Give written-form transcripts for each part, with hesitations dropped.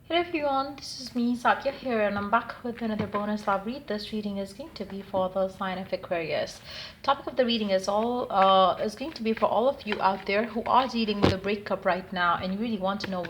Hello everyone, this is me Sadia here and I'm back with another bonus love read. This reading is going to be for the sign of Aquarius. Topic of the reading is going to be for all of you out there who are dealing with a breakup right now and you really want to know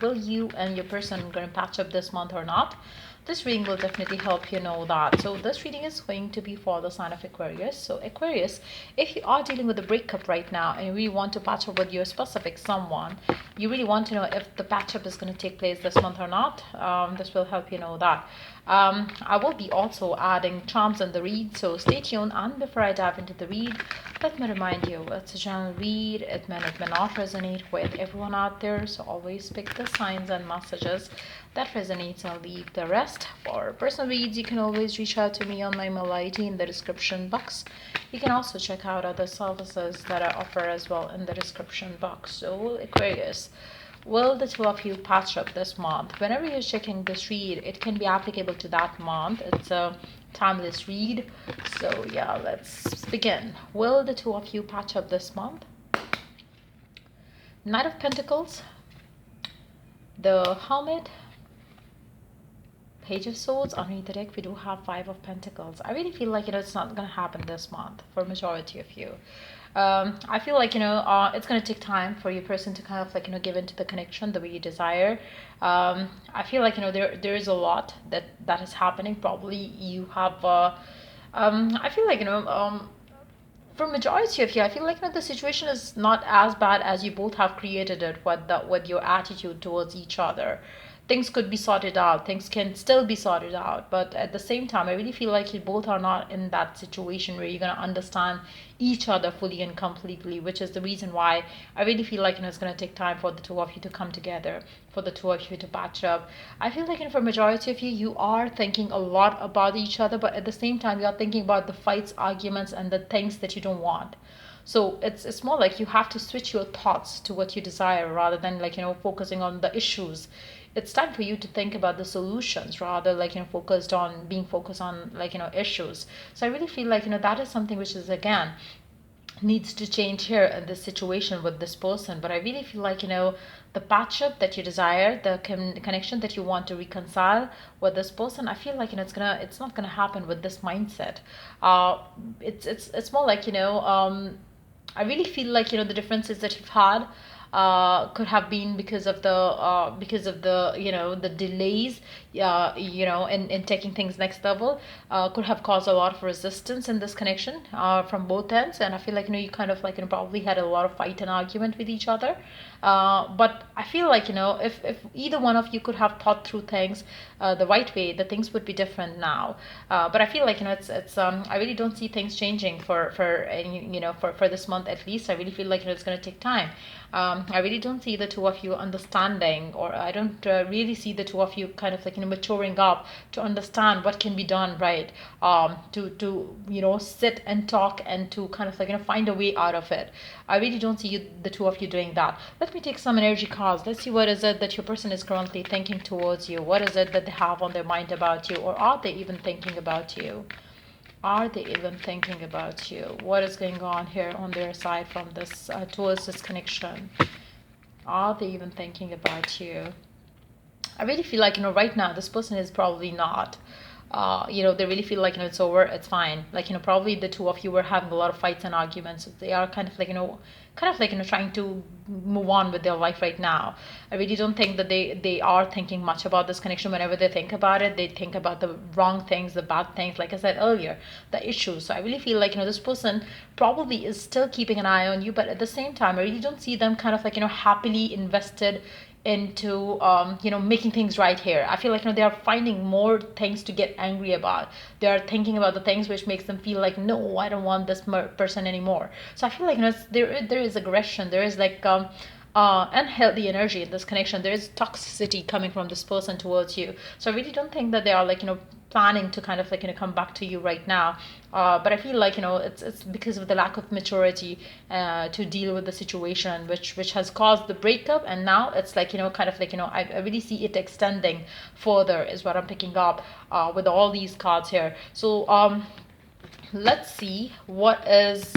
will you and your person going to patch up this month or not. This reading will definitely help you know that. So this reading is going to be for the sign of Aquarius. So Aquarius, if you are dealing with a breakup right now and you really want to patch up with your specific someone, you really want to know if the patch up is going to take place this month or not. This will help you know that. I will be also adding charms in the read, so stay tuned. And before I dive into the read, let me remind you, it's a general read. It may not resonate with everyone out there, so always pick the signs and messages that resonates and leave the rest. For personal reads, you can always reach out to me on my mail ID in the description box. You can also check out other services that I offer as well in the description box. So Aquarius, will the two of you patch up this month? Whenever you're checking this read, it can be applicable to that month. It's a timeless read. So yeah, let's begin. Will the two of you patch up this month? Knight of Pentacles, the Hermit, Page of Swords. Underneath the deck we do have Five of Pentacles. I really feel like it's not gonna happen this month for majority of you. I feel like it's gonna take time for your person to kind of give into the connection the way you desire. I feel like there is a lot that is happening. Probably you have I feel like for majority of you, I feel like the situation is not as bad as you both have created it with your attitude towards each other. Things could be sorted out, things can still be sorted out, but at the same time I really feel like you both are not in that situation where you're going to understand each other fully and completely, which is the reason why I really feel like it's going to take time for the two of you to come together, for the two of you to patch up. I feel like for majority of you, you are thinking a lot about each other, but at the same time you are thinking about the fights, arguments, and the things that you don't want. So it's more like you have to switch your thoughts to what you desire rather than focusing on the issues. It's time for you to think about the solutions rather focused on issues. So I really feel like that is something which is again needs to change here in this situation with this person. But I really feel like the patch up that you desire, the connection that you want to reconcile with this person, I feel like it's not gonna happen with this mindset. It's more like I really feel like the differences that you've had could have been because of the the delays in taking things next level, could have caused a lot of resistance in this connection from both ends. And I feel like you kind of probably had a lot of fight and argument with each other, but I feel like if either one of you could have thought through things the right way, the things would be different now. But I feel like it's I really don't see things changing for this month at least. I really feel like it's going to take time. I really don't see the two of you understanding, or I don't really see the two of you kind of maturing up to understand what can be done, right? To sit and talk and to kind of find a way out of it. I really don't see the two of you doing that. Let me take some energy cards. Let's see what is it that your person is currently thinking towards you. What is it that they have on their mind about you, or are they even thinking about you? Are they even thinking about you? What is going on here on their side from this towards this connection? Are they even thinking about you? I really feel like right now this person is probably not. They really feel like it's over, it's fine. Probably the two of you were having a lot of fights and arguments. They are kind of trying to move on with their life right now. I really don't think that they are thinking much about this connection. Whenever they think about it, they think about the wrong things, the bad things, like I said earlier, the issues. So I really feel like this person probably is still keeping an eye on you, but at the same time I really don't see them kind of happily invested into making things right here. I feel like they are finding more things to get angry about. They are thinking about the things which makes them feel like, no, I don't want this person anymore. So I feel like there is aggression, there is unhealthy energy in this connection. There is toxicity coming from this person towards you. So I really don't think that they are planning to kind of come back to you right now. But I feel like it's because of the lack of maturity to deal with the situation which has caused the breakup. And now it's I really see it extending further is what I'm picking up with all these cards here. So let's see what is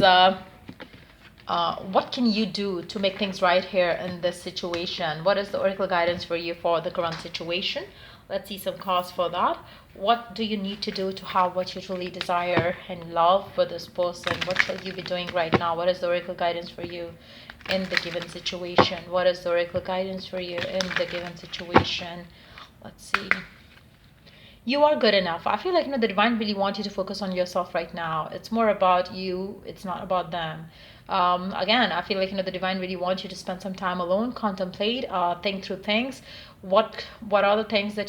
What can you do to make things right here in this situation? What is the oracle guidance for you for the current situation? Let's see some cards for that. What do you need to do to have what you truly desire and love for this person? What shall you be doing right now? What is the oracle guidance for you in the given situation? What is the oracle guidance for you in the given situation? Let's see. You are good enough. I feel like the divine really wants you to focus on yourself right now. It's more about you. It's not about them. Again, I feel like the divine really wants you to spend some time alone, contemplate, think through things. What are the things that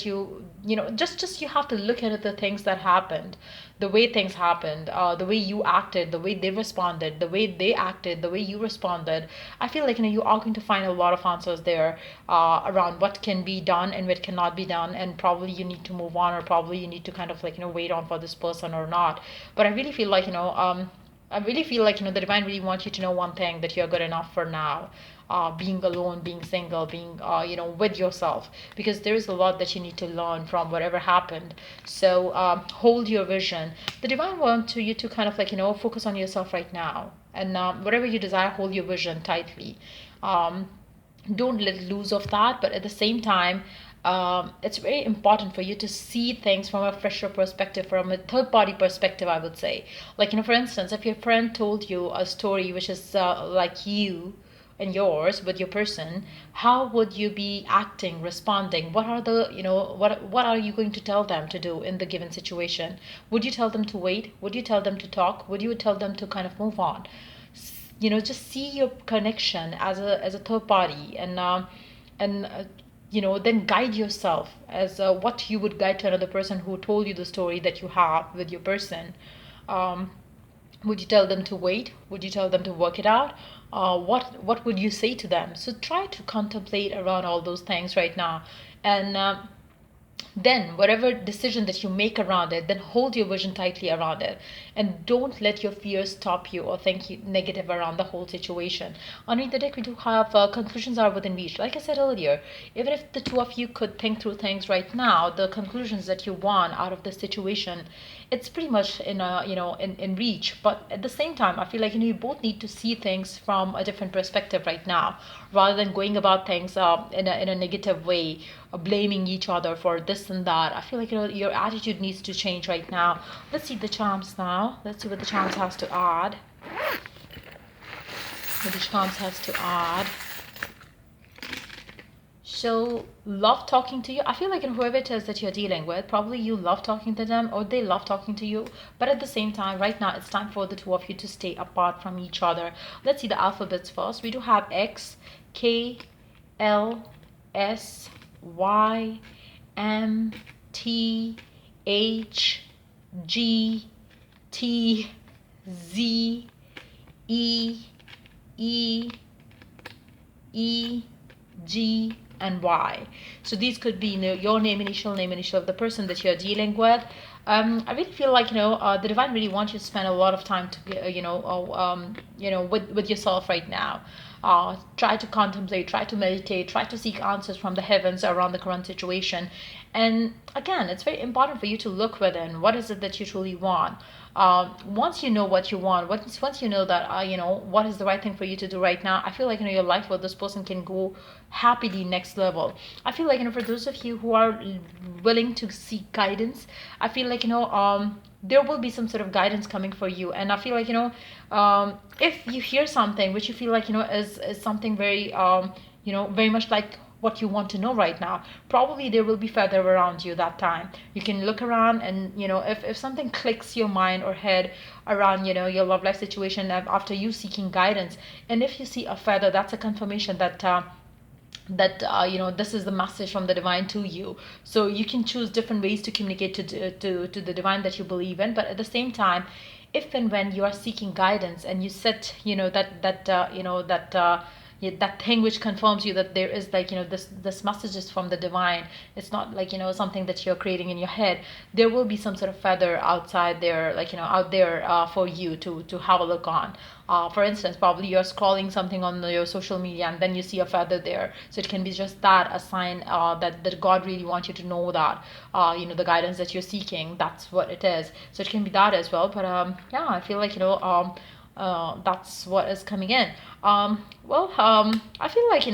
just you have to look at the things that happened, the way things happened, the way you acted, the way they responded, the way they acted, the way you responded. I feel like you are going to find a lot of answers there around what can be done and what cannot be done, and probably you need to move on, or probably you need to kind of wait on for this person or not. But I really feel like the divine really wants you to know one thing, that you're good enough for now. Being alone, being single, being with yourself, because there is a lot that you need to learn from whatever happened. So hold your vision. The divine wants you to kind of focus on yourself right now, and whatever you desire, hold your vision tightly. Don't let loose of that, but at the same time, it's very important for you to see things from a fresher perspective, from a third party perspective, I would say. Like, for instance, if your friend told you a story which is like you and yours with your person, how would you be acting, responding? What are the, what are you going to tell them to do in the given situation? Would you tell them to wait? Would you tell them to talk? Would you tell them to kind of move on? Just see your connection as a third party, and then guide yourself as what you would guide to another person who told you the story that you have with your person. um, would you tell them to wait? Would you tell them to work it out? What would you say to them? So try to contemplate around all those things right now, and then whatever decision that you make around it, then hold your vision tightly around it, and don't let your fears stop you or think you negative around the whole situation. Underneath the deck, we do have conclusions are within reach. Like I said earlier, even if the two of you could think through things right now, the conclusions that you want out of the situation, it's pretty much in reach. But at the same time, I feel like you both need to see things from a different perspective right now, rather than going about things in a negative way, blaming each other for this and that. I feel like your attitude needs to change right now. Let's see the charms now. Let's see what the charms has to add. What the charms has to add. So, love talking to you. I feel like whoever it is that you're dealing with, probably you love talking to them or they love talking to you. But at the same time, right now, it's time for the two of you to stay apart from each other. Let's see the alphabets first. We do have X, K, L, S, Y, M, T, H, G, T, Z, E, E, E, G, and Y. So these could be your name initial of the person that you're dealing with. I really feel like the divine really wants you to spend a lot of time to with yourself right now. Try to contemplate, try to meditate, try to seek answers from the heavens around the current situation. And again, it's very important for you to look within. What is it that you truly want? Once you know what you want, once you know that what is the right thing for you to do right now, I feel like your life with this person can go happily next level. I feel like for those of you who are willing to seek guidance, I feel like there will be some sort of guidance coming for you. And I feel like if you hear something which you feel like is something very very much like what you want to know right now, probably there will be feather around you that time. You can look around, and if something clicks your mind or head around your love life situation after you seeking guidance, and if you see a feather, that's a confirmation that this is the message from the divine to you. So you can choose different ways to communicate to the divine that you believe in. But at the same time, if and when you are seeking guidance and you set that thing which confirms you that there is this message is from the divine, it's not like something that you're creating in your head, there will be some sort of feather outside there, out there for you to have a look on. For instance, probably you're scrolling something on your social media and then you see a feather there. So it can be just that, a sign that God really wants you to know that, the guidance that you're seeking, that's what it is. So it can be that as well. But yeah, I feel like, That's what is coming in. I feel like,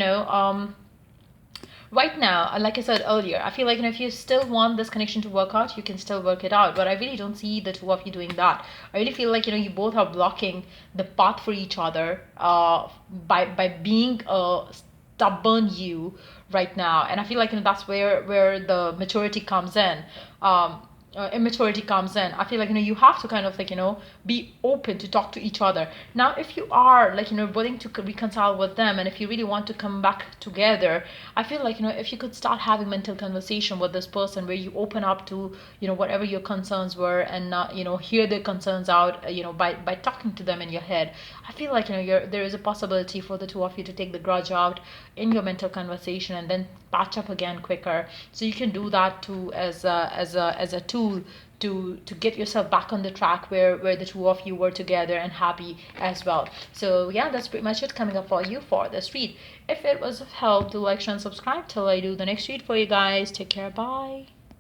right now, like I said earlier, I feel like, if you still want this connection to work out, you can still work it out. But I really don't see the two of you doing that. I really feel like, you both are blocking the path for each other by being stubborn you right now. And I feel like, that's where the maturity comes in. Immaturity comes in. I feel like, you have to kind of like, be open to talk to each other. Now if you are like, willing to reconcile with them, and if you really want to come back together, I feel like, if you could start having mental conversation with this person where you open up to, whatever your concerns were, and not, hear their concerns out, by talking to them in your head. I feel like, there is a possibility for the two of you to take the grudge out in your mental conversation, and then patch up again quicker. So you can do that too, as a tool to get yourself back on the track where the two of you were together and happy as well. So yeah, that's pretty much it coming up for you for this read. If it was of help, do like, share, and subscribe till I do the next read for you guys. Take care. Bye.